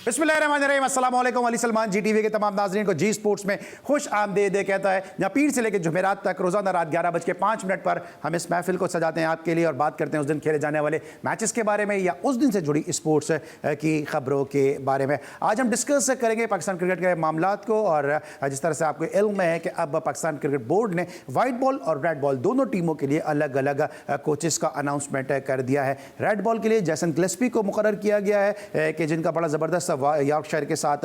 बिस्मिल्लाहिर्रहमानिर्रहीम, अस्सलाम वालेकुम। अली सलमान जी टीवी के तमाम नाज़रीन को जी स्पोर्ट्स में खुश आमदीद कहता है, जहाँ पीर से लेकर जुमेरात तक रोज़ाना रात 11:05 पर हम इस महफिल को सजाते हैं आपके लिए और बात करते हैं उस दिन खेले जाने वाले मैचेस के बारे में या उस दिन से जुड़ी स्पोर्ट्स की खबरों के बारे में। आज हम डिस्कस करेंगे पाकिस्तान क्रिकेट के मामलात को, और जिस तरह से आपको इल्म है कि अब पाकिस्तान क्रिकेट बोर्ड ने वाइट बॉल और रेड बॉल दोनों टीमों के लिए अलग अलग कोचेस का अनाउंसमेंट कर दिया है। रेड बॉल के लिए जैसन गिलेस्पी को मुकर्रर किया गया है कि जिनका बड़ा ज़बरदस्त यॉर्कशायर के साथ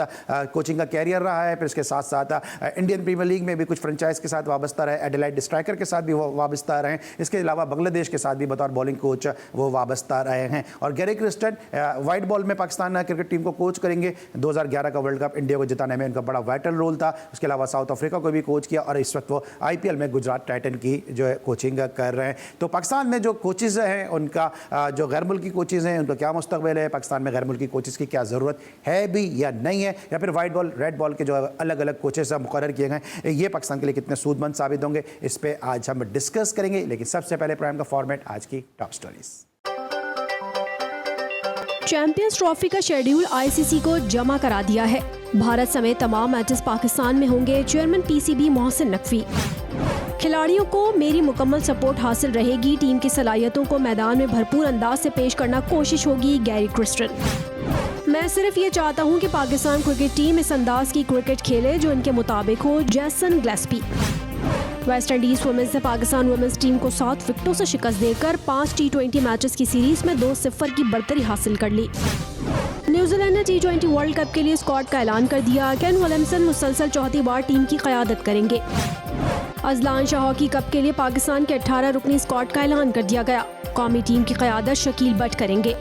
कोचिंग का कैरियर रहा है, फिर इसके साथ साथ इंडियन प्रीमियर लीग में भी कुछ फ्रेंचाइज के साथ वाबस्ता रहे, एडिलेड स्ट्राइकर के साथ भी वो वाबस्ता रहे, इसके अलावा बांग्लादेश के साथ भी बतौर बॉलिंग कोच वो वाबस्ता रहे हैं। और गैरी क्रिस्टन वाइट बॉल में पाकिस्तान क्रिकेट टीम को कोच करेंगे। 2011 का वर्ल्ड कप इंडिया को जिताने में उनका बड़ा वाइटल रोल था। उसके अलावा साउथ अफ्रीका को भी कोच किया और इस वक्त वो IPL में गुजरात टाइटन की जो है कोचिंग कर रहे हैं। तो पाकिस्तान में जो कोचेज़ हैं उनका जो गैर मुल्की कोचेज़ हैं उनका क्या मुस्तकबिल है, पाकिस्तान में गैर मुल्की कोचेज़ की क्या ज़रूरत है भी या नहीं है, या फिर वाइट बॉल रेड बॉल के जो अलग अलग कोचेस मुकर्रर किए गए ये पाकिस्तान के लिए कितने सूदमंद साबित होंगे, इस पे आज हम डिस्कस करेंगे। लेकिन सबसे पहले प्राइम का फॉर्मेट, आज की टॉप स्टोरीज। चैंपियंस ट्रॉफी का शेड्यूल ICC को जमा करा दिया है। भारत समेत तमाम मैचेस पाकिस्तान में होंगे। Chairman PCB Mohsin Naqvi. खिलाड़ियों को मेरी मुकम्मल सपोर्ट हासिल रहेगी। टीम की सलाहियतों को मैदान में भरपूर अंदाज से पेश करना कोशिश होगी। Gary Kristen. मैं सिर्फ ये चाहता हूँ कि पाकिस्तान क्रिकेट टीम इस अंदाज की क्रिकेट खेले जो इनके मुताबिक हो। जैसन गिलेस्पी। वेस्ट इंडीज वुमेन्स ने पाकिस्तान वुमेन्स टीम को 7 विकेटों से शिकस्त देकर 5 T20 मैचेस की सीरीज में 2-0 की बढ़तरी हासिल कर ली। न्यूजीलैंड ने T20 वर्ल्ड कप के लिए स्क्वाड का ऐलान कर दिया। केन विलियमसन मुसलसल चौथी बार टीम की क़यादत करेंगे। अजलान शाह हॉकी कप के लिए पाकिस्तान के 18 रुकनी स्क्वाड का ऐलान कर दिया गया। कौमी टीम की क़यादत शकील बट करेंगे।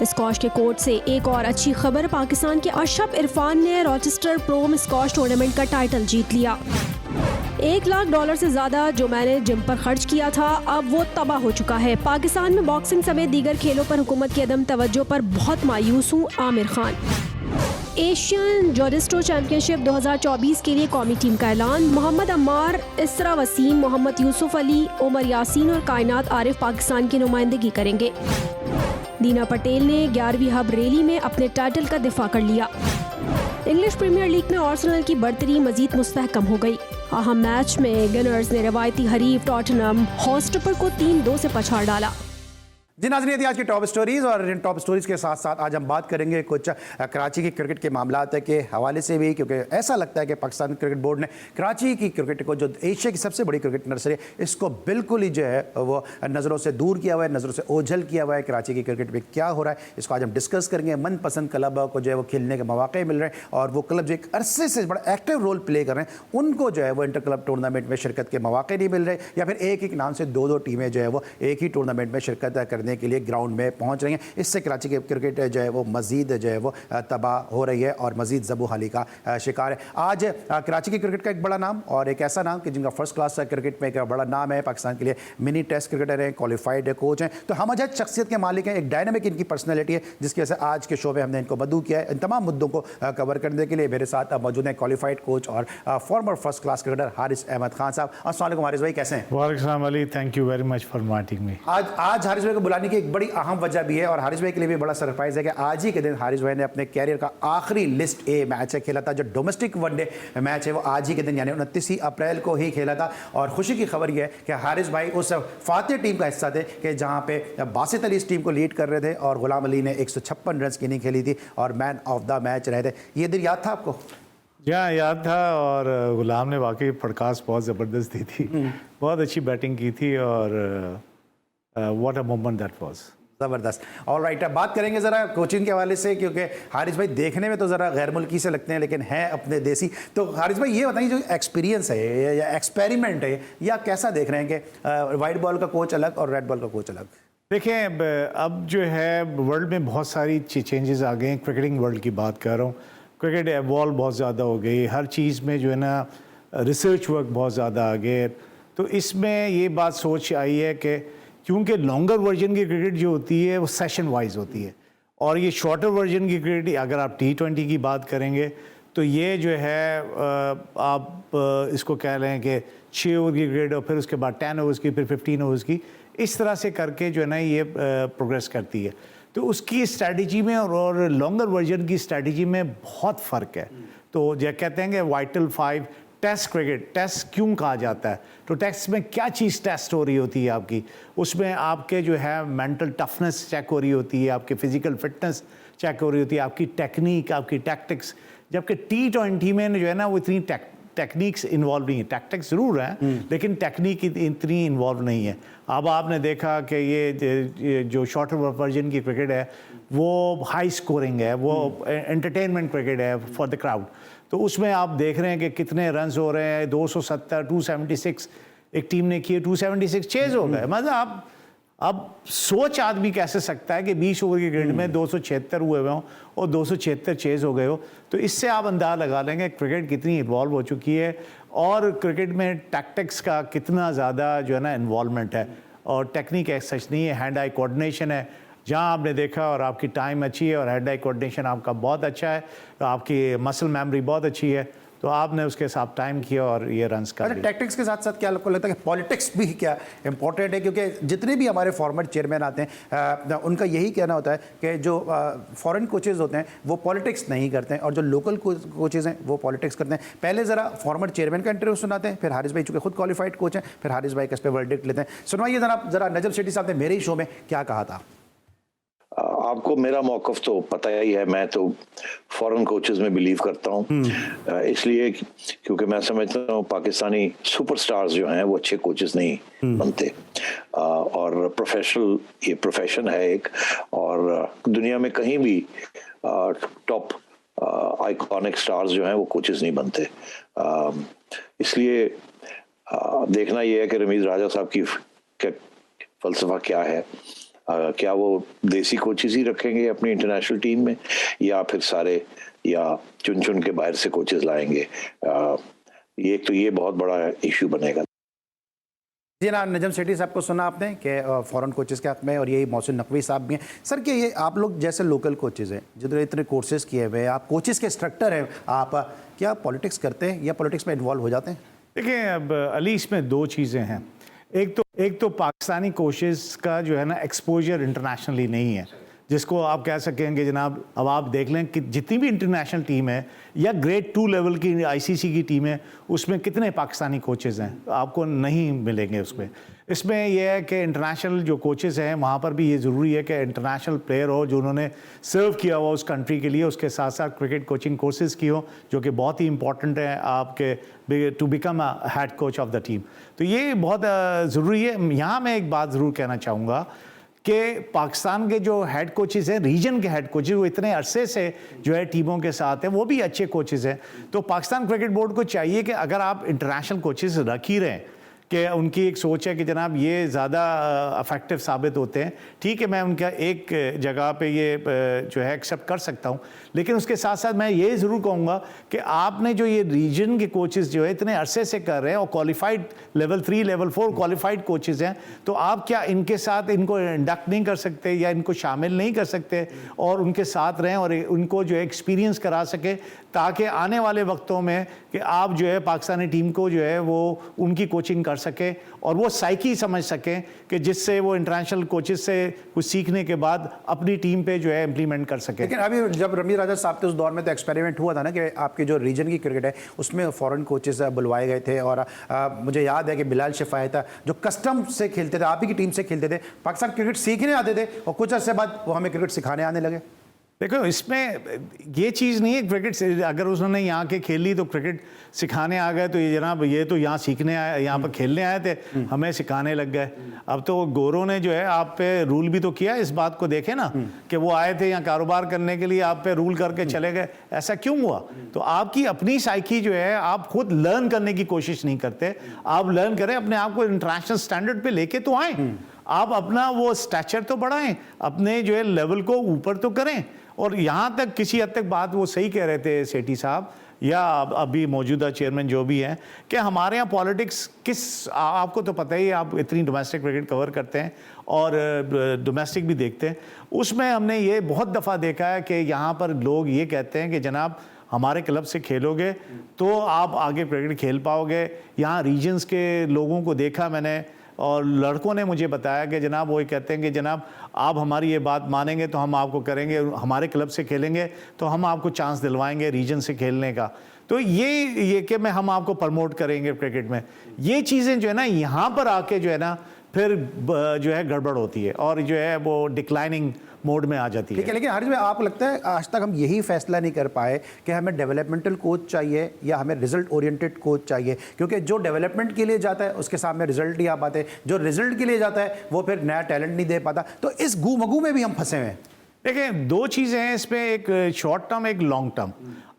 स्कॉश के कोर्ट से एक और अच्छी खबर, पाकिस्तान के अशरफ इरफान ने रॉचेस्टर प्रोम स्कॉश टूर्नामेंट का टाइटल जीत लिया। $1 लाख से ज्यादा जो मैंने जिम पर खर्च किया था अब वो तबाह हो चुका है। पाकिस्तान में बॉक्सिंग समेत दीगर खेलों पर हुकूमत की अदम तवज्जो पर बहुत मायूस हूँ। आमिर खान। एशियन जोडिस्टो चैंपियनशिप 2024 के लिए कौमी टीम का ऐलान। मोहम्मद अम्मार, इसरा वसीम, मोहम्मद यूसुफ अली, उमर यासीन और कायनात आरिफ पाकिस्तान की नुमाइंदगी करेंगे। दीना पटेल ने 11वीं हब रैली में अपने टाइटल का दिफा कर लिया। इंग्लिश प्रीमियर लीग में आर्सेनल की बढ़तरी मजीद मुस्तहकम हो गई। अहम मैच में गनर्स ने रवायती हरीफ टॉटनहम हॉटस्पर को 3-2 से पछाड़ डाला। जी नाज़रीन, आज की टॉप स्टोरीज़, और इन टॉप स्टोरीज़ के साथ साथ आज हम बात करेंगे कुछ कराची की क्रिकेट के मामलात के हवाले से भी, क्योंकि ऐसा लगता है कि पाकिस्तान क्रिकेट बोर्ड ने कराची की क्रिकेट को, जो एशिया की सबसे बड़ी क्रिकेट नर्सरी, इसको बिल्कुल ही जो है वो नज़रों से दूर किया हुआ है, नज़रों से ओझल किया हुआ है। कराची की क्रिकेट में क्या हो रहा है इसको आज हम डिस्कस करेंगे। मनपसंद क्लब को जो है वो खेलने के मौके मिल रहे हैं, और वो क्लब जो एक अरसे से बड़ा एक्टिव रोल प्ले कर रहे हैं उनको जो है वो इंटर क्लब टूर्नामेंट में शिरकत के मौके नहीं मिल रहे, या फिर एक एक नाम से 2-2 टीमें जो है वो एक ही टूर्नामेंट में शिरकत करने के लिए ग्राउंड में पहुंच रही हैं। इससे कराची की क्रिकेट जो है वो मजीद जो है वो तबाह हो रही है और मजीद ज़बूहाली का शिकार है। आज कराची की क्रिकेट का एक बड़ा नाम, और एक ऐसा नाम कि जिनका फर्स्ट क्लास क्रिकेट में एक बड़ा नाम है, पाकिस्तान के लिए मिनी टेस्ट क्रिकेटर हैं, क्वालिफाइड कोच हैं, तो हम अजद शख्सियत के मालिक हैं, एक डायनामिक इनकी पर्सनैलिटी है, जिसकी वजह से आज के शो में हमने इनको मदऊ किया है। इन तमाम मुद्दों को कवर करने के लिए मेरे साथ मौजूद हैं क्वालिफाइड कोच और former first class cricketer Haris Ahmed Khan साहब। अस्सलाम वालेकुम हारिस भाई, कैसे हैं? वालेकुम अली, thank you very much for inviting me. आज हारिस भाई को बुलाने की एक बड़ी अहम वजह भी है, और हारिस भाई के लिए भी बड़ा सरप्राइज है कि आज ही के दिन हारिस भाई ने अपने कैरियर का आखिरी लिस्ट ए मैच खेला था, जो डोमेस्टिक वनडे मैच है वो आज ही के दिन यानी 29 अप्रैल को ही खेला था। और खुशी की खबर यह है कि हारिस भाई उस फातेह टीम का हिस्सा थे कि जहां पे बासित अली इस टीम को लीड कर रहे थे और गुलाम अली ने 156 रन की इनिंग खेली थी और मैन ऑफ द मैच रहे थे। ये दिन याद था आपको? हाँ, याद था, और गुलाम ने वाकई फड़कास बहुत ज़बरदस्त दी थी, बहुत अच्छी बैटिंग की थी, और what a moment that was, ज़बरदस्त। ऑल राइट, अब बात करेंगे ज़रा कोचिंग के हवाले से, क्योंकि हारिस भाई देखने में तो ज़रा गैर मुल्की से लगते हैं लेकिन हैं अपने देसी। तो हारिस भाई ये बताइए, जो एक्सपीरियंस है या एक्सपेरिमेंट है, या कैसा देख रहे हैं कि वाइट बॉल का कोच अलग और रेड बॉल का कोच अलग? देखें, अब जो है वर्ल्ड में बहुत सारी चेंजेस आ गए हैं। क्रिकेटिंग वर्ल्ड की बात कर रहा हूँ, क्रिकेट एवॉल्व बहुत ज़्यादा हो गई, हर चीज़ में जो है ना रिसर्च वर्क बहुत ज़्यादा आ गए। तो इसमें ये बात सोच आई है कि क्योंकि लॉन्गर वर्जन की क्रिकेट जो होती है वो सेशन वाइज होती है, और ये शॉर्टर वर्जन की क्रिकेट, अगर आप T20 की बात करेंगे तो ये जो है आप इसको कह रहे हैं कि 6 ओवर की क्रिकेट, और फिर उसके बाद 10 ओवर्स की, फिर 15 ओवर्स की, इस तरह से करके जो है ना ये प्रोग्रेस करती है। तो उसकी स्ट्रैटेजी में और लॉन्गर वर्जन की स्ट्रैटेजी में बहुत फ़र्क है। तो जो कहते हैं कि वाइटल 5 टेस्ट क्रिकेट, टेस्ट क्यों कहा जाता है? तो टेस्ट में क्या चीज़ टेस्ट हो रही होती है आपकी? उसमें आपके जो है मेंटल टफनेस चेक हो रही होती है, आपकी फ़िज़िकल फिटनेस चेक हो रही होती है, आपकी टेक्निक, आपकी टैक्टिक्स। जबकि T20 में जो है ना वो इतनी टेक्निक्स इन्वॉल्व नहीं है। टैक्टिक्स ज़रूर हैं लेकिन टेक्निक इतनी इन्वॉल्व नहीं है। अब आपने देखा कि ये जो शॉर्टर वर्जन की क्रिकेट है वो हाई स्कोरिंग है, वो एंटरटेनमेंट क्रिकेट है फॉर द क्राउड। तो उसमें आप देख रहे हैं कि कितने रन्स हो रहे हैं, 270, 276 एक टीम ने किए, 276 चेज हो गए। मतलब अब सोच आदमी कैसे सकता है कि 20 ओवर की क्रिकेट में 276 हुए हुए हों और 276 चेज हो गए हो। तो इससे आप अंदाज़ा लगा लेंगे क्रिकेट कितनी इन्वॉल्व हो चुकी है और क्रिकेट में टैक्टिक्स का कितना ज़्यादा जो है ना इन्वॉल्वमेंट है। और टेक्निक ऐसा सच नहीं है, हैंड आई कोऑर्डिनेशन है। जहाँ आपने देखा और आपकी टाइम अच्छी है और हैंड आई कोऑर्डिनेशन आपका बहुत अच्छा है, तो आपकी मसल मेमोरी बहुत अच्छी है, तो आपने उसके साथ टाइम किया और ये रन्स कर लिए। टैक्टिक्स के साथ साथ क्या आपको लगता है कि पॉलिटिक्स भी क्या इंपॉर्टेंट है? क्योंकि जितने भी हमारे फॉर्मर चेयरमैन आते हैं उनका यही कहना होता है कि जो फॉरेन कोचेज़ होते हैं वो पॉलिटिक्स नहीं करते हैं और जो लोकल कोचेज़ हैं वो पॉलिटिक्स करते हैं। पहले ज़रा फॉर्मर चेयरमैन का इंटरव्यू सुनाते हैं, फिर हारिस भाई चूँकि खुद क्वालिफाइड कोच हैं, फिर हारिस भाई इस पर वर्डिक्ट लेते हैं। सुनवाइए ज़रा नजम सेठी साहब ने मेरे ही शो में क्या कहा था। आपको मेरा मौक़िफ़ तो पता ही है, मैं तो फॉरेन कोचेस में बिलीव करता हूँ, इसलिए क्योंकि मैं समझता हूँ पाकिस्तानी सुपरस्टार्स जो हैं वो अच्छे कोचेस नहीं बनते। और प्रोफेशनल ये प्रोफेशन है एक, और दुनिया में कहीं भी टॉप आइकॉनिक स्टार्स जो हैं वो कोचेस नहीं बनते। इसलिए देखना ये है कि रमीज राजा साहब की फ़लसफ़ा क्या है। क्या वो देसी कोचेस ही रखेंगे अपनी इंटरनेशनल टीम में, या फिर सारे या चुन चुन के बाहर से कोचेस लाएंगे? ये बहुत बड़ा इशू बनेगा। जी ना, नजम सेठी साहब को सुना आपने कि फॉरेन कोचेस के हक़ में, और यही मोहसिन नकवी साहब भी हैं। सर कि ये आप लोग जैसे लोकल कोचेस हैं जितने इतने कोर्सेज किए हुए हैं, आप कोचेस के इंस्ट्रक्टर हैं, आप क्या पॉलिटिक्स करते हैं या पॉलिटिक्स में इन्वॉल्व हो जाते हैं? देखिए अब अली, इसमें दो चीज़ें हैं। एक तो पाकिस्तानी कोचेस का जो है ना एक्सपोजर इंटरनेशनली नहीं है, जिसको आप कह सकेंगे जनाब। अब आप देख लें कि जितनी भी इंटरनेशनल टीम है या ग्रेड 2 लेवल की आईसीसी की टीम है उसमें कितने पाकिस्तानी कोचेस हैं, आपको नहीं मिलेंगे उसमें। इसमें यह है कि इंटरनेशनल जो कोचेस हैं वहाँ पर भी ये ज़रूरी है कि इंटरनेशनल प्लेयर हो जो उन्होंने सर्व किया हुआ उस कंट्री के लिए, उसके साथ साथ क्रिकेट कोचिंग कोर्सेज़ की हो, जो कि बहुत ही इंपॉर्टेंट है आपके to become a head coach of the team. तो ये बहुत ज़रूरी है। यहाँ मैं एक बात ज़रूर कहना चाहूँगा कि पाकिस्तान के जो हेड कोचेस हैं, रीजन के हेड कोचेस, वो इतने अरसे से जो है टीमों के साथ हैं, वो भी अच्छे कोचेस हैं। तो पाकिस्तान क्रिकेट बोर्ड को चाहिए कि अगर आप इंटरनेशनल कोचेस रख ही रहे हैं, कि उनकी एक सोच है कि जनाब ये ज़्यादा अफेक्टिव साबित होते हैं, ठीक है, मैं उनका एक जगह पे ये जो है एक्सेप्ट कर सकता हूँ। लेकिन उसके साथ साथ मैं ये ज़रूर कहूँगा कि आपने जो ये रीजन के कोचेस जो है इतने अरसे से कर रहे हैं और qualified level 3 level 4 qualified coaches हैं, तो आप क्या इनके साथ इनको इंडक्ट नहीं कर सकते या इनको शामिल नहीं कर सकते और उनके साथ रहें और उनको जो है एक्सपीरियंस करा सके, ताकि आने वाले वक्तों में कि आप जो है पाकिस्तानी टीम को जो है वो उनकी कोचिंग कर सके और वो साइकी समझ सकें कि जिससे वो इंटरनेशनल कोचेस से कुछ सीखने के बाद अपनी टीम पे जो है इम्प्लीमेंट कर सके। लेकिन अभी जब रमीज राजा साहब थे उस दौर में तो एक्सपेरिमेंट हुआ था ना कि आपके जो रीजन की क्रिकेट है उसमें फॉरेन कोचेस बुलवाए गए थे, और मुझे याद है कि बिलाल शिफाई था जो कस्टम से खेलते थे, आप ही की टीम से खेलते थे, पाकिस्तान क्रिकेट सीखने आते थे और कुछ अर्से बाद वो हमें क्रिकेट सिखाने आने लगे। देखो इसमें ये चीज़ नहीं है क्रिकेट से अगर उन्होंने यहाँ के खेल ली तो क्रिकेट सिखाने आ गए, तो ये जनाब ये तो यहाँ सीखने आए, यहाँ पर खेलने आए थे, हमें सिखाने लग गए। अब तो गोरों ने जो है आप पे रूल भी तो किया, इस बात को देखें ना कि वो आए थे यहाँ कारोबार करने के लिए, आप पे रूल करके चले गए, ऐसा क्यों हुआ? तो आपकी अपनी साइकी जो है आप खुद लर्न करने की कोशिश नहीं करते। आप लर्न करें, अपने आप को इंटरनेशनल स्टैंडर्ड पे लेके तो आए, आप अपना वो स्टैचर तो बढ़ाएं, अपने जो है लेवल को ऊपर तो करें। और यहाँ तक किसी हद तक बात वो सही कह रहे थे सेठी साहब या अभी मौजूदा चेयरमैन जो भी हैं कि हमारे यहाँ पॉलिटिक्स किस, आपको तो पता ही, आप इतनी डोमेस्टिक क्रिकेट कवर करते हैं और डोमेस्टिक भी देखते हैं, उसमें हमने ये बहुत दफ़ा देखा है कि यहाँ पर लोग ये कहते हैं कि जनाब हमारे क्लब से खेलोगे तो आप आगे क्रिकेट खेल पाओगे। यहाँ रीजन्स के लोगों को देखा मैंने और लड़कों ने मुझे बताया कि जनाब वो कहते हैं कि जनाब आप हमारी ये बात मानेंगे तो हम आपको करेंगे, हमारे क्लब से खेलेंगे तो हम आपको चांस दिलवाएंगे रीजन से खेलने का। तो ये कि हम आपको प्रमोट करेंगे क्रिकेट में, ये चीज़ें जो है ना यहाँ पर आके जो है ना फिर जो है गड़बड़ होती है और जो है वो डिक्लाइनिंग मोड में आ जाती है। ठीक है, लेकिन हारिस भाई आपको लगता है आज तक हम यही फैसला नहीं कर पाए कि हमें डेवलपमेंटल कोच चाहिए या हमें रिजल्ट ओरिएंटेड कोच चाहिए? क्योंकि जो डेवलपमेंट के लिए जाता है उसके सामने रिजल्ट नहीं आ पाते, जो रिजल्ट के लिए जाता है वो फिर नया टैलेंट नहीं दे पाता। तो इस गू में भी हम फंसे हुए हैं। देखिए दो चीज़ें हैं इसमें, एक शॉर्ट टर्म एक लॉन्ग टर्म।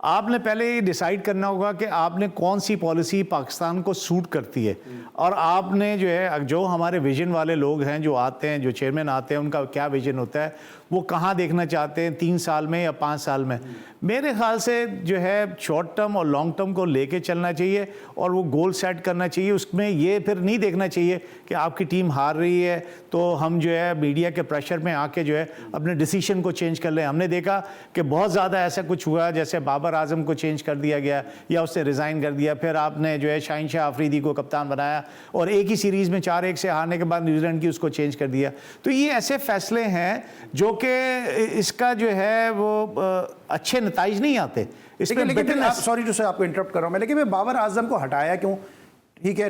आपने पहले ये डिसाइड करना होगा कि आपने कौन सी पॉलिसी पाकिस्तान को सूट करती है और आपने जो है जो हमारे विजन वाले लोग हैं जो आते हैं, जो चेयरमैन आते हैं, उनका क्या विजन होता है, वो कहाँ देखना चाहते हैं 3 साल में या 5 साल में। मेरे ख्याल से जो है शॉर्ट टर्म और लॉन्ग टर्म को लेके चलना चाहिए और वो गोल सेट करना चाहिए। उसमें ये फिर नहीं देखना चाहिए कि आपकी टीम हार रही है तो हम जो है मीडिया के प्रेशर में आके जो है अपने डिसीजन को चेंज कर लें। हमने देखा कि बहुत ज़्यादा ऐसा कुछ हुआ, जैसे बाबर आजम को चेंज कर दिया गया या उससे रिज़ाइन कर दिया, फिर आपने जो है शाहीन शाह अफरीदी को कप्तान बनाया और एक ही सीरीज़ में 4-1 से हारने के बाद न्यूजीलैंड की उसको चेंज कर दिया। तो ये ऐसे फैसले हैं जो कि इसका जो है वो अच्छे नताइज नहीं आते इसमें। लेकिन सॉरी टू से आपको इंटरप्ट कर रहा हूं मैं, लेकिन मैं बाबर आजम को हटाया क्यों? ठीक है,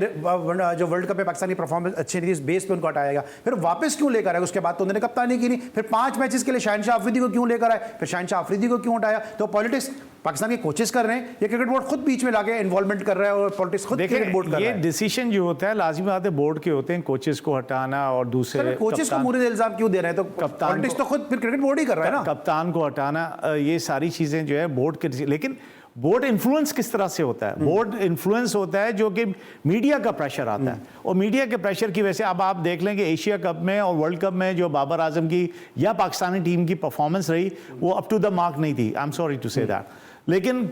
जो वर्ल्ड कप में पाकिस्तानी परफॉर्मेंस अच्छी नहीं थी, इस बेस पे उनको हटाएगा, फिर वापस क्यों लेकर आए? उसके बाद तो उन्होंने कप्तानी की नहीं, फिर 5 मैचेस के लिए शाहीन शाह अफरीदी को क्यों लेकर आए, फिर शाहीन शाह अफरीदी को क्यों हटाया? तो पॉलिटिक्स पाकिस्तान के कोचेस कर रहे हैं या क्रिकेट बोर्ड खुद बीच में लाके इन्वॉल्वमेंट कर रहा है और पॉलिटिक्स खुद क्रिकेट बोर्ड कर रहा है? ये डिसीजन जो होता है लाजिमी बात है बोर्ड के होते हैं, कोचेस को हटाना और दूसरे कोचेस को मुरीद इल्जाम क्यों दे रहे हैं? तो पॉलिटिक्स तो खुद फिर क्रिकेट बोर्ड ही कर रहा है ना। कप्तान को हटाना, ये सारी चीजें जो है बोर्ड के, लेकिन बोर्ड इन्फ्लुएंस किस तरह से होता है? बोर्ड इन्फ्लुएंस होता है जो कि मीडिया का प्रेशर आता है और मीडिया के प्रेशर की वजह से अब आप देख लें कि एशिया कप में और वर्ल्ड कप में जो बाबर आजम की या पाकिस्तानी टीम की परफॉर्मेंस रही वो अप टू द मार्क नहीं थी। I am sorry to say that, लेकिन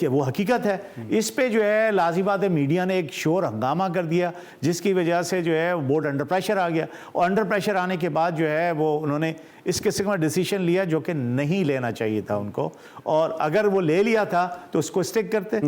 वो हकीकत है। इस पे जो है लाज़िमी बात है मीडिया ने एक शोर हंगामा कर दिया जिसकी वजह से जो है बोर्ड अंडर प्रेशर आ गया और अंडर प्रेशर आने के बाद जो है वो उन्होंने इस किस्म का डिसीजन लिया जो कि नहीं लेना चाहिए था उनको, और अगर वो ले लिया था तो उसको स्टिक करते,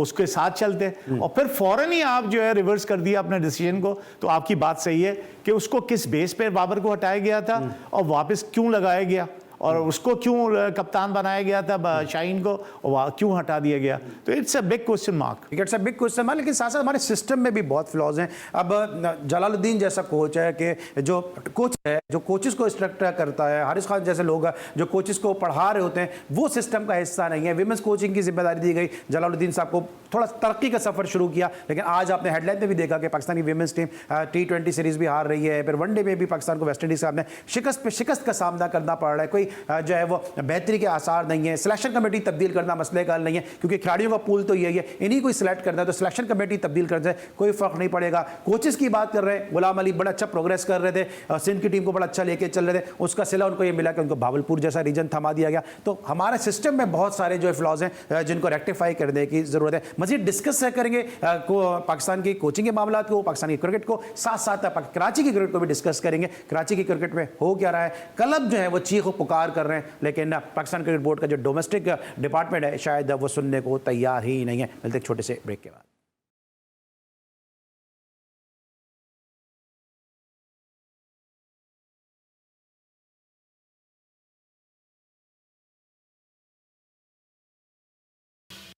उसके साथ चलते और फिर फौरन ही आप जो है रिवर्स कर दिया अपने डिसीजन को। तो आपकी बात सही है कि उसको किस बेस पे बाबर को हटाया गया था और वापस क्यों लगाया गया और उसको क्यों कप्तान बनाया गया था शाहीन को, क्यों हटा दिया गया? तो it's a big question mark. It's a big question mark, लेकिन साथ साथ हमारे सिस्टम में भी बहुत फ्लॉज हैं। अब जलालुद्दीन जैसा कोच है कि जो कोच है जो कोचेस को इंस्ट्रक्टर करता है, हारिस खान जैसे लोग जो कोचेस को पढ़ा रहे होते हैं वो सिस्टम का हिस्सा नहीं है। विमेंस कोचिंग की जिम्मेदारी दी गई जलालुद्दीन साहब को, थोड़ा तरक्की का सफर शुरू किया, लेकिन आज आपने हेडलाइन में भी देखा कि Pakistani women's team T20 series भी हार रही है, फिर वनडे में भी पाकिस्तान को वेस्ट इंडीज सामने शिकस्त का सामना करना पड़ रहा है। कोई जो है वो बेहतरी के आसार नहीं है। सिलेक्शन कमेटी तब्दील करना मसले का हल नहीं है क्योंकि खिलाड़ियों का पूल तो यही है, इन्हीं को सिलेक्ट करना है, तो सिलेक्शन कमेटी तब्दील कर जाए कोई फर्क नहीं पड़ेगा। कोचेस की बात कर रहे हैं, गुलाम अली बड़ा अच्छा प्रोग्रेस कर रहे थे, सिंध की टीम को बड़ा अच्छा लेके चल रहे थे, उसका सिला उनको ये मिला कि उनको भावलपुर जैसा रीजन थमा दिया गया। तो हमारे सिस्टम में बहुत सारे जो फ्लॉज हैं जिनको रेक्टिफाई करने की जरूरत है। मजीद डिस्कस करेंगे पाकिस्तान की कोचिंग के मामला को, पाकिस्तानी क्रिकेट को, साथ साथ कराची की क्रिकेट को भी डिस्कस करेंगे। कराची की क्रिकेट में हो क्या रहा है? क्लब जो है वो चीख पुकार कर रहे हैं, लेकिन पाकिस्तान क्रिकेट बोर्ड का जो डोमेस्टिक डिपार्टमेंट है शायद वो सुनने को तैयार ही नहीं है। मिलते एक छोटे से ब्रेक के बाद।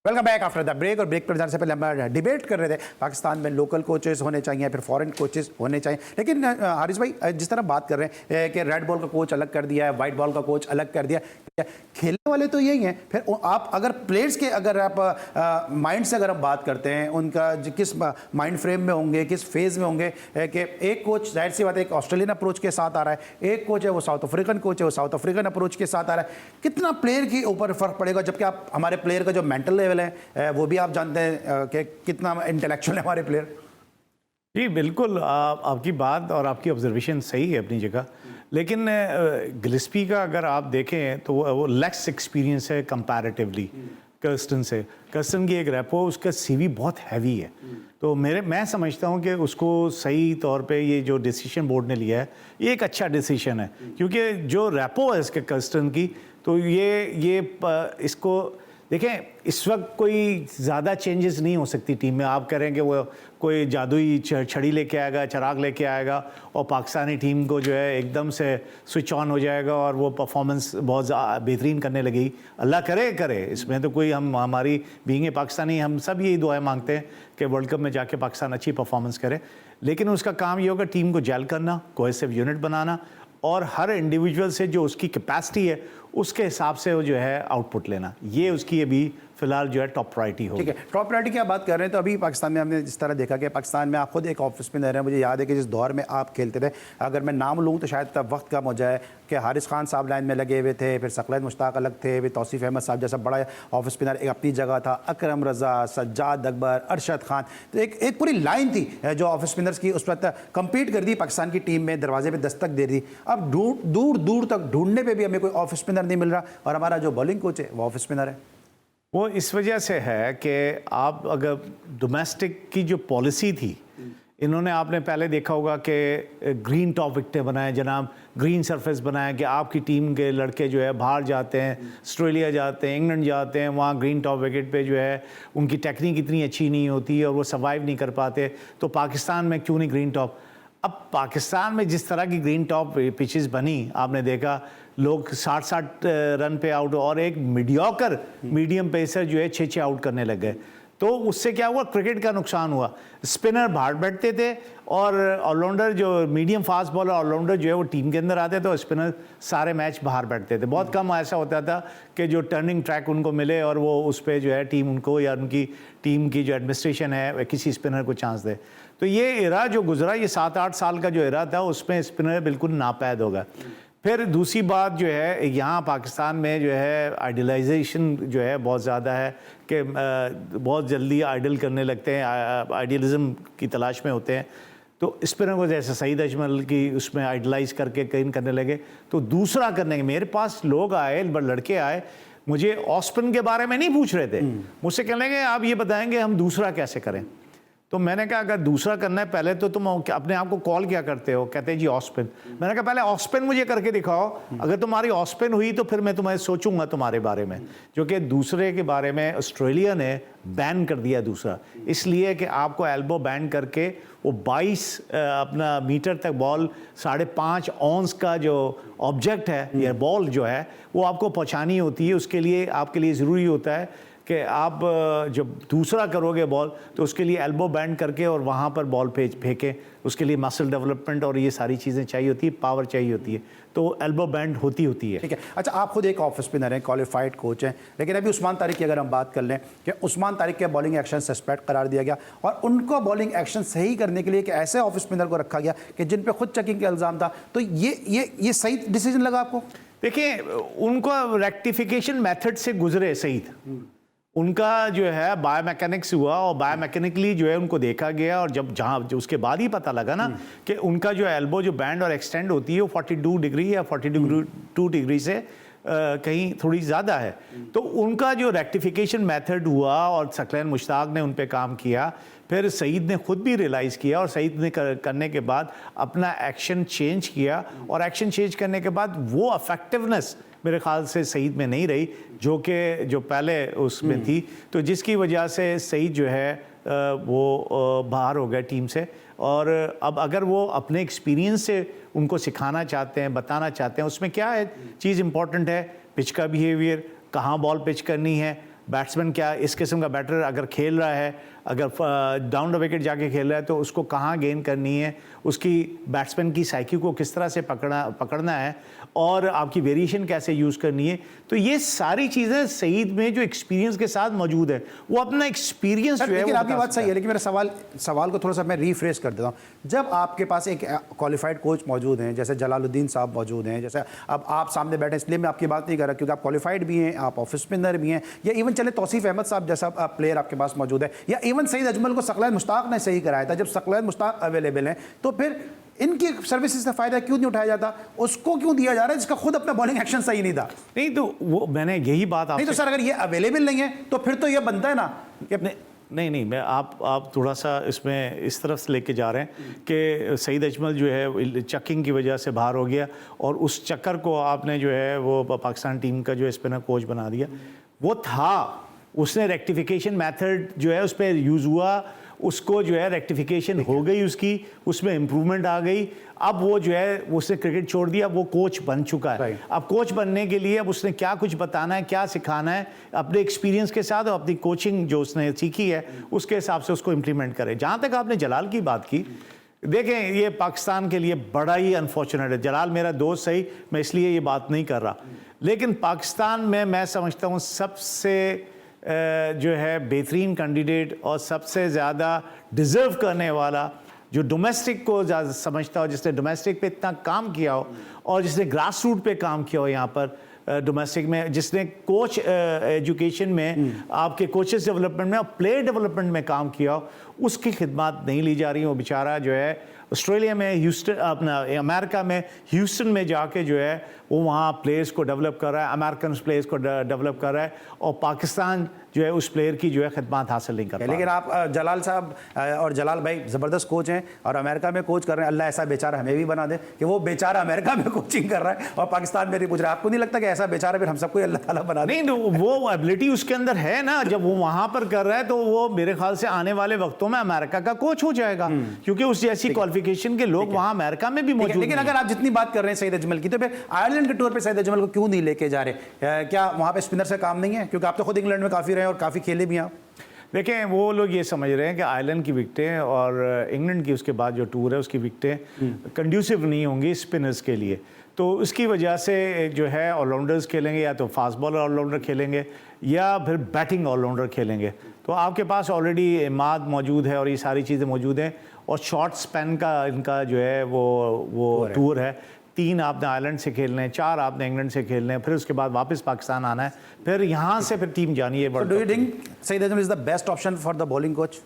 Welcome back after the break. और ब्रेक पर जाने से पहले हम डिबेट कर रहे थे पाकिस्तान में लोकल कोचेस होने चाहिए फिर फॉरेन कोचेस होने चाहिए, लेकिन हारिस भाई जिस तरह बात कर रहे हैं कि रेड बॉल का कोच अलग कर दिया है, वाइट बॉल का कोच अलग कर दिया, खेलने वाले तो यही हैं। फिर आप अगर प्लेयर्स के अगर आप माइंड से अगर हम बात करते हैं उनका किस माइंड फ्रेम में होंगे, किस फेज में होंगे, कि एक कोच जाहिर सी बात है एक ऑस्ट्रेलियन अप्रोच के साथ आ रहा है, एक कोच है वो साउथ अफ्रीकन कोच है वो साउथ अफ्रीकन अप्रोच के साथ आ रहा है, कितना प्लेयर के ऊपर फर्क पड़ेगा? जबकि आप हमारे प्लेयर का जो मेंटल लेवल है वो भी आप जानते हैं कि कितना इंटेलेक्चुअल है हमारे प्लेयर। जी बिल्कुल, आपकी बात और आपकी ऑब्जर्वेशन सही है अपनी जगह, लेकिन गिलिस्पी का अगर आप देखें तो वो लेस एक्सपीरियंस है कंपैरेटिवली कर्स्टन से। कर्स्टन की एक रेपो, उसका सीवी बहुत हैवी है, तो मैं समझता हूँ कि उसको सही तौर पे ये जो डिसीजन बोर्ड ने लिया है ये एक अच्छा डिसीजन है, क्योंकि जो रेपो है इसके कर्स्टन की, तो ये इसको देखें, इस वक्त कोई ज़्यादा चेंजेस नहीं हो सकती टीम में। आप कह रहे हैं कि वो कोई जादुई छड़ी लेके आएगा, चिराग लेके आएगा और पाकिस्तानी टीम को जो है एकदम से स्विच ऑन हो जाएगा और वो परफॉर्मेंस बहुत बेहतरीन करने लगेगी। अल्लाह करे, इसमें तो कोई हमारी बीइंग पाकिस्तानी हम सब यही दुआएं मांगते हैं कि वर्ल्ड कप में जाके पाकिस्तान अच्छी परफॉर्मेंस करे, लेकिन उसका काम ये होगा टीम को जेल करना, कोहेसिव यूनिट बनाना और हर इंडिविजुअल से जो उसकी कैपेसिटी है उसके हिसाब से वो जो है आउटपुट लेना। ये उसकी अभी फिलहाल जो है टॉप प्रायोरिटी होगी। ठीक है, टॉप प्रायोरिटी की आप बात कर रहे हैं तो अभी पाकिस्तान में हमने जिस तरह देखा कि पाकिस्तान में आप खुद एक ऑफ स्पिनर हैं। मुझे याद है कि जिस दौर में आप खेलते थे, अगर मैं नाम लूँ तो शायद तब वक्त कम हो जाए, कि हारिस खान साहब लाइन में लगे हुए थे, फिर सकलैन मुश्ताक अलग थे, फिर तौसीफ अहमद साहब जैसा बड़ा ऑफ स्पिनर एक अपनी जगह था, अकरम रजा, सज्जाद अकबर, अरशद खान, तो एक पूरी लाइन थी जो ऑफ स्पिनर्स की उस वक्त कम्पीट कर दी पाकिस्तान की टीम में, दरवाजे पर दस्तक दे दी। अब दूर दूर तक ढूंढने पर भी हमें कोई ऑफ स्पिनर नहीं मिल रहा और हमारा जो बॉलिंग कोच है वो ऑफ स्पिनर है। वो इस वजह से है कि आप अगर डोमेस्टिक की जो पॉलिसी थी, इन्होंने आपने पहले देखा होगा कि ग्रीन टॉप विकेटें बनाए जनाब, ग्रीन सरफेस बनाया कि आपकी टीम के लड़के जो है बाहर जाते हैं, ऑस्ट्रेलिया जाते हैं, इंग्लैंड जाते हैं, वहाँ ग्रीन टॉप विकेट पे जो है उनकी टेक्निक इतनी अच्छी नहीं होती और वो सर्वाइव नहीं कर पाते, तो पाकिस्तान में क्यों नहीं ग्रीन टॉप। अब पाकिस्तान में जिस तरह की ग्रीन टॉप पिचेस बनी, आपने देखा लोग 60 रन पे आउट और एक मीडियोकर मीडियम पेसर जो है 6 आउट करने लग गए। तो उससे क्या हुआ, क्रिकेट का नुकसान हुआ। स्पिनर बाहर बैठते थे और ऑलराउंडर जो मीडियम फास्ट बॉलर ऑलराउंडर जो है वो टीम के अंदर आते थे और स्पिनर सारे मैच बाहर बैठते थे। बहुत कम ऐसा होता था कि जो टर्निंग ट्रैक उनको मिले और वो उस पर जो है टीम उनको या उनकी टीम की जो एडमिनिस्ट्रेशन है किसी स्पिनर को चांस दे। तो ये एरा जो गुजरा, ये 7-8 साल का जो एरा था, उसमें स्पिनर बिल्कुल नापैद होगा। फिर दूसरी बात जो है, यहाँ पाकिस्तान में जो है आइडियलाइजेशन जो है बहुत ज़्यादा है कि बहुत जल्दी आइडल करने लगते हैं, आइडियलिज़म की तलाश में होते हैं। तो स्पिनर को जैसे सईद अजमल की उसमें आइडलाइज करके कहीं करने लगे, तो दूसरा करने के मेरे पास लोग आए, लड़के आए, मुझे ऑस्पिन के बारे में नहीं पूछ रहे थे, मुझसे कहने लगे आप ये बताएंगे हम दूसरा कैसे करें। तो मैंने कहा अगर दूसरा करना है पहले तो तुम अपने आप को कॉल क्या करते हो, कहते हैं जी ऑस्पिन। मैंने कहा पहले ऑस्पिन मुझे करके दिखाओ, अगर तुम्हारी ऑस्पिन हुई तो फिर मैं तुम्हें सोचूंगा तुम्हारे बारे में। जो कि दूसरे के बारे में ऑस्ट्रेलिया ने बैन कर दिया दूसरा, इसलिए कि आपको एल्बो बैन करके वो 22 अपना मीटर तक बॉल 5.5 ऑन्स का जो ऑब्जेक्ट है या बॉल जो है वो आपको पहुंचानी होती है। उसके लिए आपके लिए ज़रूरी होता है कि आप जब दूसरा करोगे बॉल तो उसके लिए एल्बो बैंड करके और वहाँ पर बॉल फेंकें, उसके लिए मसल डेवलपमेंट और ये सारी चीज़ें चाहिए होती है, पावर चाहिए होती है, तो एल्बो बैंड होती है। ठीक है, अच्छा आप खुद एक ऑफ स्पिनर हैं, क्वालिफाइड कोच हैं, लेकिन अभी उस्मान तारिक की अगर हम बात कर लें कि उस्मान तारिक के बॉलिंग एक्शन सस्पेक्ट करार दिया गया और उनको बॉलिंग एक्शन सही करने के लिए एक ऐसे ऑफ स्पिनर को रखा गया कि जिन पे खुद चेकिंग का इल्ज़ाम था, तो ये सही डिसीजन लगा आपको? देखिए, उनको रेक्टिफिकेशन मेथड से गुजरे सईद, उनका जो है बायोमैकेनिक्स हुआ और बायोमैकेनिकली जो है उनको देखा गया और जब उसके बाद ही पता लगा ना कि उनका जो एल्बो जो बैंड और एक्सटेंड होती है वो 42 डिग्री या 42 डिग्री से कहीं थोड़ी ज़्यादा है। तो उनका जो रेक्टिफिकेशन मेथड हुआ और सकलैन मुश्ताक ने उन पे काम किया, फिर सईद ने खुद भी रियलाइज़ किया और सईद ने करने के बाद अपना एक्शन चेंज किया और एक्शन चेंज करने के बाद वो इफेक्टिवनेस मेरे ख्याल से सईद में नहीं रही जो पहले उसमें थी, तो जिसकी वजह से सईद जो है वो बाहर हो गया टीम से। और अब अगर वो अपने एक्सपीरियंस से उनको सिखाना चाहते हैं, बताना चाहते हैं, उसमें क्या है चीज़ इंपॉर्टेंट है, पिच का बिहेवियर, कहाँ बॉल पिच करनी है, बैट्समैन क्या इस किस्म का बैटर अगर खेल रहा है, अगर डाउन द विकेट जाके खेल रहा है तो उसको कहाँ गेंद करनी है, उसकी बैट्समैन की साइकी को किस तरह से पकड़ना है और आपकी वेरिएशन कैसे यूज़ करनी है। तो ये सारी चीज़ें सईद में जो एक्सपीरियंस के साथ मौजूद है, वो अपना एक्सपीरियंस जो है। लेकिन आपकी बात सही है, लेकिन मेरा सवाल को थोड़ा सा मैं रीफ्रेश कर देता हूँ। जब आपके पास एक क्वालिफाइड कोच मौजूद हैं, जैसे जलालुद्दीन साहब मौजूद हैं, जैसे अब आप सामने बैठे, इसलिए मैं आपकी बात नहीं कर रहा क्योंकि आप क्वालिफाइड भी हैं, आप ऑफ स्पिनर भी हैं, या इवन चले तौसीफ अहमद साहब जैसा प्लेयर आपके पास मौजूद है, या इवन सईद अजमल को सकलैन मुश्ताक ने सही कराया था। जब सकलैन मुश्ताक अवेलेबल हैं तो फिर इनकी सर्विसेज से फायदा क्यों नहीं उठाया जाता, उसको क्यों दिया जा रहा है जिसका खुद अपना बॉलिंग एक्शन सही नहीं था? नहीं तो वो मैंने यही बात नहीं तो सर अगर ये अवेलेबल नहीं है तो फिर तो ये बनता है ना कि अपने नहीं मैं आप थोड़ा सा इसमें इस तरफ से लेके जा रहे हैं कि सईद अजमल जो है चक्किंग की वजह से बाहर हो गया और उस चक्कर को आपने जो है वो पाकिस्तान टीम का जो स्पिनर कोच बना दिया। वो था, उसने रेक्टिफिकेशन मेथड जो है उस पर यूज़ हुआ, उसको जो है रेक्टिफिकेशन हो गई उसकी, उसमें इम्प्रूवमेंट आ गई। अब वो जो है उसने क्रिकेट छोड़ दिया, वो कोच बन चुका है। अब कोच बनने के लिए अब उसने क्या कुछ बताना है, क्या सिखाना है, अपने एक्सपीरियंस के साथ और अपनी कोचिंग जो उसने सीखी है उसके हिसाब से उसको इम्प्लीमेंट करे। जहाँ तक आपने जलाल की बात की, देखें ये पाकिस्तान के लिए बड़ा ही अनफॉर्चुनेट है। जलाल मेरा दोस्त सही, मैं इसलिए ये बात नहीं कर रहा, लेकिन पाकिस्तान में मैं समझता हूँ सबसे जो है बेहतरीन कैंडिडेट और सबसे ज़्यादा डिज़र्व करने वाला, जो डोमेस्टिक को ज़्यादा समझता हो, जिसने डोमेस्टिक पे इतना काम किया हो और जिसने ग्रास रूट पे काम किया हो यहाँ पर डोमेस्टिक में, जिसने कोच एजुकेशन में, आपके कोचेस डेवलपमेंट में और प्लेयर डेवलपमेंट में काम किया हो, उसकी खिदमत नहीं ली जा रही। वो बेचारा जो है ऑस्ट्रेलिया में ह्यूस्टन, अपना अमेरिका में ह्यूस्टन में जाके जो है वो वहाँ प्लेयर्स को डेवलप कर रहा है, अमेरिकन प्लेयर्स को डेवलप कर रहा है, और पाकिस्तान जो है उस प्लेयर की जो है खिदमत हासिल नहीं कर रहा। लेकिन आप जलाल साहब और जलाल भाई ज़बरदस्त कोच हैं और अमेरिका में कोच कर रहे हैं। अल्लाह ऐसा बेचारा हमें भी बना दे कि वो बेचारा अमेरिका में कोचिंग कर रहा है और पाकिस्तान में नहीं पूछ रहा है। आपको नहीं लगता कि ऐसा बेचारा फिर हम सबको अल्लाह ताला बना दे? नहीं, वो एबिलिटी उसके अंदर है ना, जब वो वहाँ पर कर रहा है तो वो मेरे ख्याल से आने वाले वक्तों में अमेरिका का कोच हो जाएगा, क्योंकि उस जैसी क्वालिफिकेशन के लोग वहाँ अमेरिका में भी मौजूद। लेकिन अगर आप जितनी बात कर रहे हैं सईद अजमल की, तो फिर आयरलैंड के टूर पे सईद अजमल को क्यों नहीं लेके जा रहे? क्या वहाँ पे स्पिनर से काम नहीं है? क्योंकि आप तो खुद इंग्लैंड में काफ़ी रहे और काफ़ी खेले भी हैं। देखें, वो लोग ये समझ रहे हैं कि आयरलैंड की विकटें और इंग्लैंड की उसके बाद जो टूर है उसकी विकटें कंड्यूसिव नहीं होंगी स्पिनर्स के लिए, तो उसकी वजह से जो है ऑलराउंडर्स खेलेंगे, या तो फास्ट बॉलर ऑलराउंडर खेलेंगे या फिर बैटिंग ऑलराउंडर खेलेंगे। तो आपके पास ऑलरेडी इमाद मौजूद है और ये सारी चीज़ें मौजूद हैं, और शॉर्ट स्पैन का इनका जो है वो टूर है। 3 आपने आयरलैंड से खेलने हैं, 4 आपने इंग्लैंड से खेलने हैं, फिर उसके बाद वापस पाकिस्तान आना है, फिर यहाँ से फिर टीम जानी है। Do you think Saeed Ajmal is the best option for the bowling coach?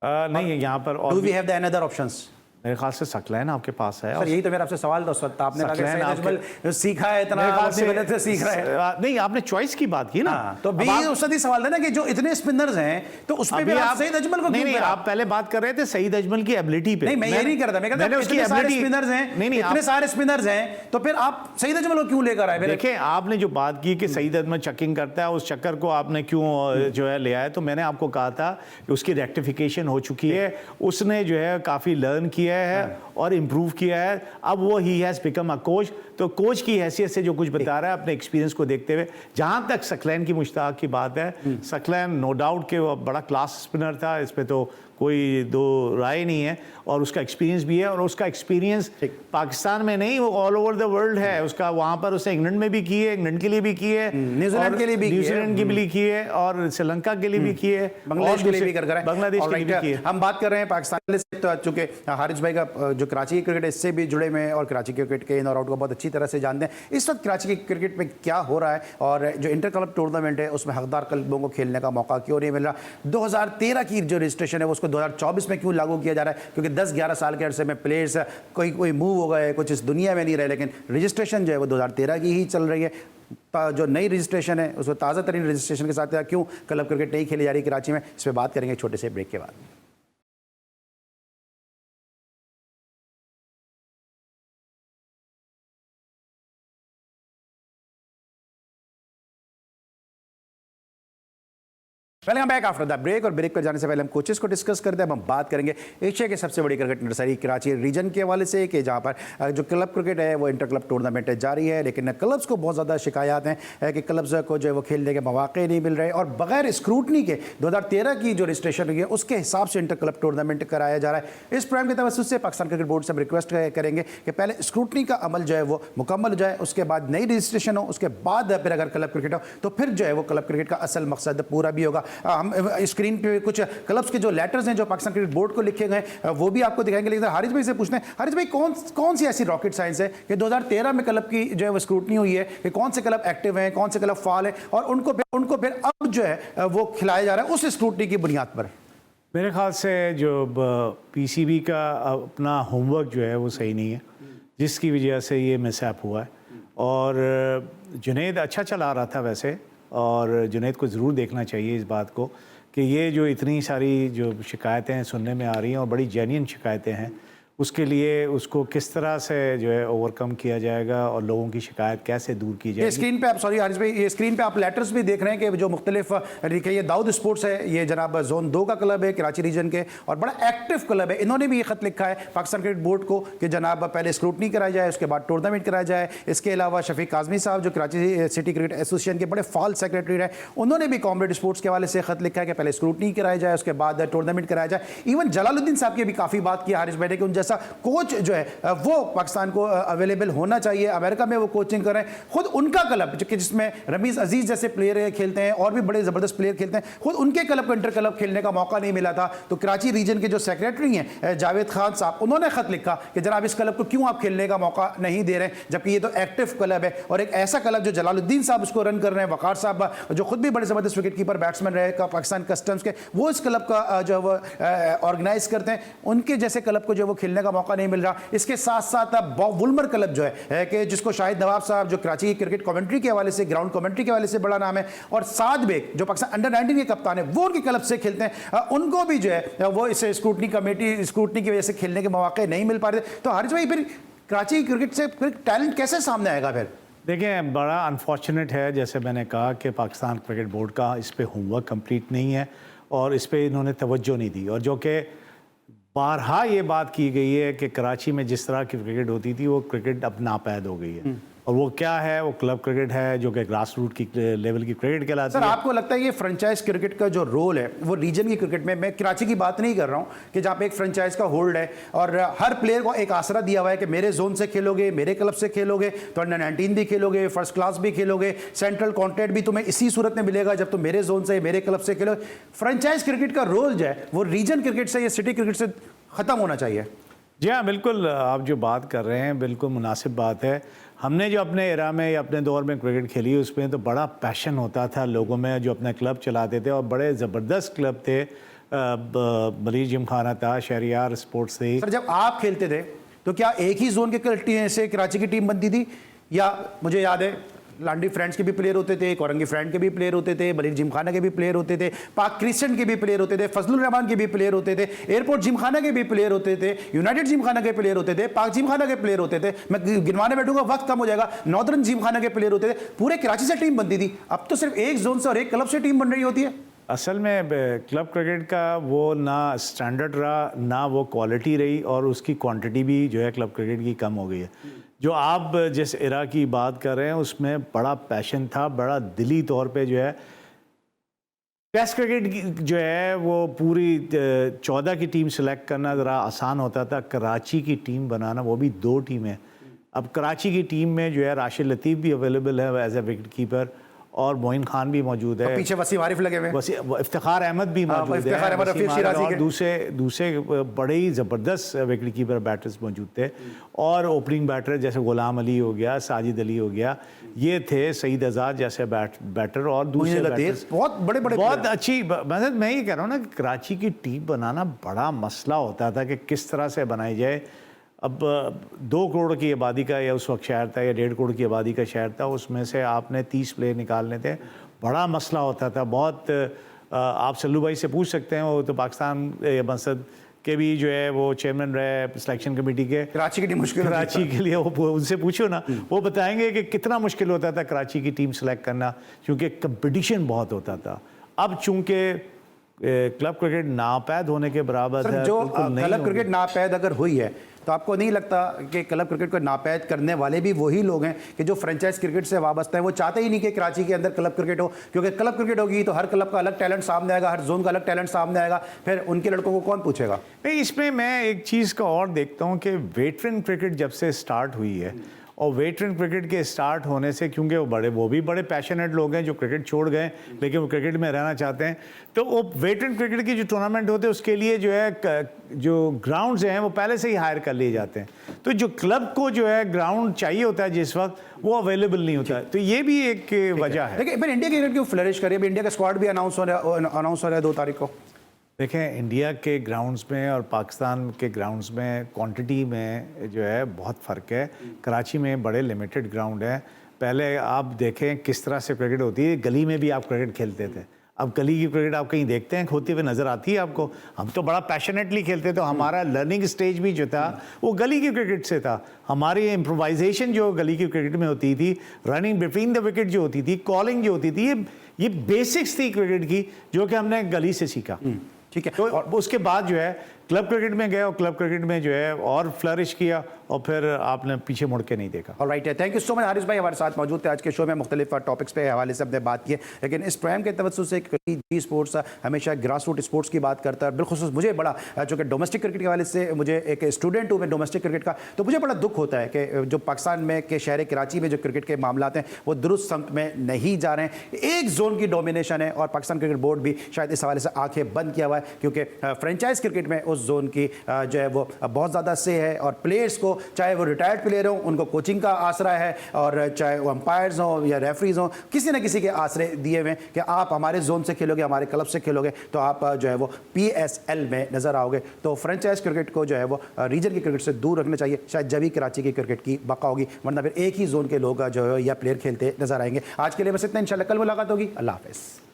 नहीं है यहाँ पर। Do we have the another options? मेरे ख्याल से सकलैन आपके पास है। सर यही तो मेरा आपसे सवाल था उस वक्त, आपने कहा कि सईद अजमल सीखा है इतना, अपनी मेहनत से सीख रहा है। नहीं, आपने चॉइस की बात की ना, तो भी उस वक्त सवाल है ना कि जो इतने स्पिनर्स हैं तो उसमें भी आप सईद अजमल को क्यों? नहीं, आप पहले बात कर रहे थे सईद अजमल की एबिलिटी पे। नहीं, मैं ये नहीं कर रहा था, मैं कहता हूं इतने सारे स्पिनर्स हैं, इतने सारे स्पिनर्स हैं, तो फिर आप सईद अजमल को क्यों लेकर आए? देखिए, आपने जो बात की कि सईद अजमल चेकिंग करता है, उस चक्कर को आपने क्यों जो है ले आए, तो मैंने आपको कहा था कि उसकी रेक्टिफिकेशन हो चुकी है, उसने जो है काफ़ी लर्न किया है और इम्प्रूव किया है। अब वो he has become a coach, तो कोच की हैसियत से जो कुछ बता रहा है अपने एक्सपीरियंस को देखते हुए। जहाँ तक सकलैन की मुश्ताक की बात है, सकलैन नो डाउट कि वो बड़ा क्लास स्पिनर था, इस पे तो कोई दो राय नहीं है, और उसका एक्सपीरियंस भी है, और उसका एक्सपीरियंस पाकिस्तान में नहीं, वो ऑल ओवर द वर्ल्ड है उसका। वहाँ पर उसने इंग्लैंड में भी की है, इंग्लैंड के लिए भी की है, न्यूजीलैंड के लिए भी की है, और श्रीलंका के लिए भी की है, बांग्लादेश के लिए भी कर रहा है, बांग्लादेश के लिए भी की है। हम बात कर रहे हैं पाकिस्तान से, तो चूंकि हारिस भाई का जो कराची की क्रिकेट इससे भी जुड़े हुए हैं और कराची क्रिकेट के इन और आउट को बहुत अच्छी तरह से जानते हैं, इस वक्त कराची की क्रिकेट में क्या हो रहा है और जो इंटर क्लब टूर्नामेंट है उसमें हकदार क्लबों को खेलने का मौका क्यों नहीं मिल रहा? 2013 की जो रजिस्ट्रेशन है वो उसको 2024 में क्यों लागू किया जा रहा है? क्योंकि 10-11 साल के अरसे में प्लेयर्स कोई मूव हो गए, कुछ इस दुनिया में नहीं रहे, लेकिन रजिस्ट्रेशन जो है वो 2013 की ही चल रही है। जो नई रजिस्ट्रेशन है उसको ताज़ा तरीन रजिस्ट्रेशन के साथ क्यों क्लब क्रिकेट नहीं खेली जा रही कराची में, इस पर बात करेंगे छोटे से ब्रेक के बाद। Welcome back after the break. और ब्रेक पर जाने से पहले हम कोचेस को डिस्कस करते हैं। अब हम बात करेंगे एशिया के सबसे बड़ी क्रिकेट नर्सरी कराची रीजन के हवाले से, कि जहां पर जो क्लब क्रिकेट है वो इंटर क्लब टूर्नामेंट जारी है, लेकिन क्लब्स को बहुत ज़्यादा शिकायत हैं कि क्लब्स को जो है वो खेलने के मौके नहीं मिल रहे, और बगैर स्क्रूटनी के 2013 की जो रजिस्ट्रेशन हुई है उसके हिसाब से इंटर क्लब टूर्नामेंट कराया जा रहा है। इस प्रोग्राम के तवज्जुह से पाकिस्तान क्रिकेट बोर्ड से हम रिक्वेस्ट करेंगे कि पहले स्क्रूटनी का अमल जो है वो मुकम्मल हो जाए, उसके बाद नई रजिस्ट्रेशन हो, उसके बाद फिर अगर क्लब क्रिकेट हो तो फिर जो है वो क्लब क्रिकेट का असल मकसद पूरा भी होगा। हम स्क्रीन पे कुछ क्लब्स के जो लेटर्स हैं जो पाकिस्तान क्रिकेट बोर्ड को लिखे गए वो भी आपको दिखाएंगे, लेकिन हारिस भाई से पूछते हैं, हारिस भाई कौन सी ऐसी रॉकेट साइंस है कि 2013 में क्लब की जो है वो स्क्रूटनी हुई है कि कौन से क्लब एक्टिव हैं, कौन से क्लब फाल है, और उनको फिर अब जो है वो खिलाया जा रहा है उस स्क्रूटनी की बुनियाद पर? मेरे ख्याल से जो पीसीबी का अपना होमवर्क जो है वो सही नहीं है, जिसकी वजह से ये मिसहैप हुआ है। और जुनैद अच्छा चला रहा था वैसे, और जुनैद को ज़रूर देखना चाहिए इस बात को कि ये जो इतनी सारी जो शिकायतें सुनने में आ रही हैं और बड़ी जेन्युइन शिकायतें हैं, उसके लिए उसको किस तरह से जो है ओवरकम किया जाएगा और लोगों की शिकायत कैसे दूर की ये जाएगी। स्क्रीन पे आप, सॉरी हारिस भाई, ये स्क्रीन पे आप लेटर्स भी देख रहे हैं कि जो मुख्तलिफ, देखिए ये दाऊद स्पोर्ट्स है, ये जनाब जोन 2 का क्लब है कराची रीजन के और बड़ा एक्टिव क्लब है। इन्होंने भी ये खत लिखा है पाकिस्तान क्रिकेट बोर्ड को कि जनाब पहले स्क्रूटनी कराई जाए, उसके बाद टूर्नामेंट कराया जाए। इसके अलावा शफीक काजमी साहब जो कराची सिटी क्रिकेट एसोसिएशन के बड़े फॉल सेक्रेटरी रहे, उन्होंने भी कॉमरेड स्पोर्ट्स के हवाले से खत लिखा है कि पहले स्क्रूटनी कराई जाए, उसके बाद टूर्नामेंट कराया जाए। इवन जलालुद्दीन साहब की भी काफ़ी बात की हारिस भाई ने कि उन जैसा कोच जो है वो पाकिस्तान को अवेलेबल होना चाहिए। अमेरिका में वो कोचिंग कर रहे हैं, खुद उनका क्लब जिसमें रमीज अजीज जैसे प्लेयर खेलते हैं और भी बड़े ज़बरदस्त प्लेयर खेलते हैं, खुद उनके क्लब को इंटर क्लब खेलने का मौका नहीं मिला था। तो कराची रीजन के जो सेक्रेटरी हैं जावेद खान साहब, उन्होंने खत लिखा कि जनाब इस क्लब को क्यों आप खेलने का मौका नहीं दे रहे हैं, जबकि ये तो एक्टिव क्लब है और एक ऐसा क्लब जो जलालुद्दीन साहब उसको रन कर रहे हैं, वकार साहब जो खुद भी बड़े ज़बरदस्त विकेट कीपर बैट्समैन रहे पाकिस्तान कस्टम्स के, वो इस क्लब का जो वो ऑर्गेनाइज करते हैं, उनके जैसे क्लब को जो वो खेलने का मौका नहीं मिल रहा। इसके साथ साथ बॉब वुलमर क्लब जो है कि जिसको शाहिद नवाब साहब जो कराची की क्रिकेट कमेंट्री के हवाले से, ग्राउंड कमेंट्री के हवाले से बड़ा नाम है, और साद बेग जो पाकिस्तान अंडर 19 के कप्तान है, वो उनके क्लब से खेलते हैं, उनको भी जो है वो इसे स्क्रूटनी की वजह से खेलने के मौके नहीं मिल पा रहे। तो हारिस भाई फिर कराची क्रिकेट से टैलेंट कैसे सामने आएगा? फिर देखिए बड़ा अनफॉर्चुनेट है, जैसे मैंने कहा कि पाकिस्तान क्रिकेट बोर्ड का इस पे होमवर्क कंप्लीट नहीं है और इस पे इन्होंने तवज्जो नहीं दी, और जो कि बारहा ये बात की गई है कि कराची में जिस तरह की क्रिकेट होती थी वो क्रिकेट अब नापैद हो गई है। और वो क्या है, वो क्लब क्रिकेट है जो कि ग्रास रूट की लेवल की क्रिकेट कहलाती है। सर आपको लगता है ये फ्रेंचाइज क्रिकेट का जो रोल है वो रीजन की क्रिकेट में, मैं कराची की बात नहीं कर रहा हूँ कि जहाँ पे एक फ्रेंचाइज का होल्ड है और हर प्लेयर को एक आसरा दिया हुआ है कि मेरे जोन से खेलोगे, मेरे क्लब से खेलोगे तो अंडर 19 भी खेलोगे, फर्स्ट क्लास भी खेलोगे, सेंट्रल कॉन्ट्रैक्ट भी तुम्हें इसी सूरत में मिलेगा जब तुम मेरे जोन से, मेरे क्लब से खेलोगे। फ्रेंचाइज क्रिकेट का रोल जो है वो रीजन क्रिकेट से या सिटी क्रिकेट से खत्म होना चाहिए। जी हाँ, बिल्कुल आप जो बात कर रहे हैं बिल्कुल मुनासिब बात है। हमने जो अपने एरा में या अपने दौर में क्रिकेट खेली उसमें तो बड़ा पैशन होता था लोगों में, जो अपने क्लब चलाते थे और बड़े ज़बरदस्त क्लब थे। मरीज जिमखाना था, शहरियार स्पोर्ट्स थी। सर जब आप खेलते थे तो क्या एक ही जोन के से कराची की टीम बनती थी, या मुझे याद है लांडी फ्रेंड्स के भी प्लेयर होते थे, कोरंगी फ्रेंड के भी प्लेयर होते थे, मरीज जिमखाना के भी प्लेयर होते थे, पाक क्रिस्टन के भी प्लेयर होते थे, फजलुर रहमान के भी प्लेयर होते थे, एयरपोर्ट जिमखाना के भी प्लेयर होते थे, यूनाइटेड जिमखाना के प्लेयर होते थे, पाक जिमखाना के प्लेयर होते थे, मैं गिनवाने बैठूंगा वक्त कम हो जाएगा, नॉर्दर्न जिमखाना के प्लेयर होते थे, पूरे कराची से टीम बनती थी। अब तो सिर्फ एक जोन से और एक क्लब से टीम बन रही होती है। असल में क्लब क्रिकेट का वो ना स्टैंडर्ड रहा, ना वो क्वालिटी रही, और उसकी क्वांटिटी भी जो है क्लब क्रिकेट की कम हो गई है। जो आप जिस एरा की बात कर रहे हैं उसमें बड़ा पैशन था, बड़ा दिली तौर पे जो है टेस्ट क्रिकेट जो है वो पूरी 14 की टीम सेलेक्ट करना ज़रा आसान होता था। कराची की टीम बनाना, वो भी 2 टीमें। अब कराची की टीम में जो है राशिद लतीफ़ भी अवेलेबल है एज ए विकेट कीपर और मोइन खान भी मौजूद है, पीछे वसीम आरिफ लगे हुए, इफ्तिखार अहमद भी मौजूद है, और दूसरे बड़े ही ज़बरदस्त विकेट कीपर बैटर्स मौजूद थे। और ओपनिंग बैटर जैसे गुलाम अली हो गया, साजिद अली हो गया, ये थे, सईद आज़ाद जैसे बैटर और दूसरे बहुत बड़े बहुत अच्छी। मतलब मैं ये कह रहा हूँ ना कि कराची की टीम बनाना बड़ा मसला होता था कि किस तरह से बनाई जाए। अब 2 करोड़ की आबादी का या उस वक्त शहर था, या 1.5 करोड़ की आबादी का शहर था, उसमें से आपने 30 प्लेयर निकालने थे, बड़ा मसला होता था। बहुत आप सल्लू भाई से पूछ सकते हैं, वो तो पाकिस्तान मकसद के भी जो है वो चेयरमैन रहे सिलेक्शन कमेटी के। कराची की टीम मुश्किल, कराची के लिए वो उनसे पूछो ना, वो बताएंगे कि कितना मुश्किल होता था कराची की टीम सेलेक्ट करना, क्योंकि कंपटीशन बहुत होता था। अब चूंकि क्लब क्रिकेट नापैद होने के बराबर है, जो क्लब क्रिकेट नापैद अगर हुई है तो आपको नहीं लगता कि क्लब क्रिकेट को नापैद करने वाले भी वही लोग हैं कि जो फ्रेंचाइज क्रिकेट से वाबस्ता है? वो चाहते ही नहीं कि कराची के अंदर क्लब क्रिकेट हो, क्योंकि क्लब क्रिकेट होगी तो हर क्लब का अलग टैलेंट सामने आएगा, हर जोन का अलग टैलेंट सामने आएगा, फिर उनके लड़कों को कौन पूछेगा? नहीं, इसमें मैं एक चीज़ का और देखता हूँ कि वेटरन क्रिकेट जब से स्टार्ट हुई है, और वेटरन क्रिकेट के स्टार्ट होने से, क्योंकि वो भी बड़े पैशनेट लोग हैं जो क्रिकेट छोड़ गए लेकिन वो क्रिकेट में रहना चाहते हैं, तो वो वेटरन क्रिकेट की जो टूर्नामेंट होते हैं उसके लिए जो है जो ग्राउंड्स हैं वो पहले से ही हायर कर लिए जाते हैं। तो जो क्लब को जो है ग्राउंड चाहिए होता है जिस वक्त, वो अवेलेबल नहीं होता है। तो ये भी एक वजह है। देखिए फिर इंडिया क्रिकेट क्यों फ्लरिश कर रही है? इंडिया का स्क्वाड भी अनाउंस हो रहा है 2 तारीख को। देखें, इंडिया के ग्राउंड्स में और पाकिस्तान के ग्राउंड्स में क्वांटिटी में जो है बहुत फ़र्क है। कराची में बड़े लिमिटेड ग्राउंड हैं। पहले आप देखें किस तरह से क्रिकेट होती है, गली में भी आप क्रिकेट खेलते थे। अब गली की क्रिकेट आप कहीं देखते हैं होती हुए नजर आती है आपको? हम तो बड़ा पैशनेटली खेलते, तो हमारा लर्निंग स्टेज भी जो था वो गली की क्रिकेट से था। हमारी इम्प्रोवाइजेशन जो गली की क्रिकेट में होती थी, रनिंग बिटवीन द विकेट जो होती थी, कॉलिंग जो होती थी, ये बेसिक्स थी क्रिकेट की जो कि हमने गली से सीखा। ठीक है। तो और उसके बाद जो है क्लब क्रिकेट में गए और क्लब क्रिकेट में जो है और फ्लरिश किया और फिर आपने पीछे मुड़ के नहीं देखा। ऑलराइट है, thank you so much. Haris भाई हमारे साथ मौजूद थे आज के शो में, मुख्तलिफ टॉपिक्स पे हवाले से हमने बात की है, लेकिन इस प्रोग्राम के तवज्जो से जी स्पोर्ट्स हमेशा ग्रास रूट स्पोर्ट्स की बात करता है। बिलखुसूस मुझे बड़ा, चूँकि डोमेस्टिक क्रिकेट के हवाले से मुझे एक स्टूडेंट हूँ मैं डोमेस्टिक क्रिकेट का, तो मुझे बड़ा दुख होता है कि जो पाकिस्तान में के शहर कराची में जो क्रिकेट के मामलात हैं वो दुरुस्त समत में नहीं जा रहे हैं। एक जोन की डोमिनेशन है और पाकिस्तान क्रिकेट बोर्ड भी शायद इस हवाले से आंखें बंद किया हुआ है, क्योंकि फ्रेंचाइज क्रिकेट में उस जोन की जो है वो बहुत ज़्यादा से है, और प्लेयर्स को चाहे वो रिटायर्ड प्लेयर हों उनको कोचिंग का आसरा है, और चाहे वो अंपायर्स हों या रेफरीज हों, किसी न किसी के आसरे दिए हुए कि आप हमारे जोन से खेलोगे, हमारे क्लब से खेलोगे तो आप जो है वो PSL में नज़र आओगे। तो फ्रेंचाइज क्रिकेट को जो है वो रीजन की क्रिकेट से दूर रखना चाहिए, शायद जब ही कराची की क्रिकेट की बका होगी, वरना फिर एक ही जोन के लोग जो है या प्लेयर खेलते नजर आएंगे। आज के लिए बस इतना, इंशाल्लाह कल मुलाकात होगी। अल्लाह हाफ़िज़।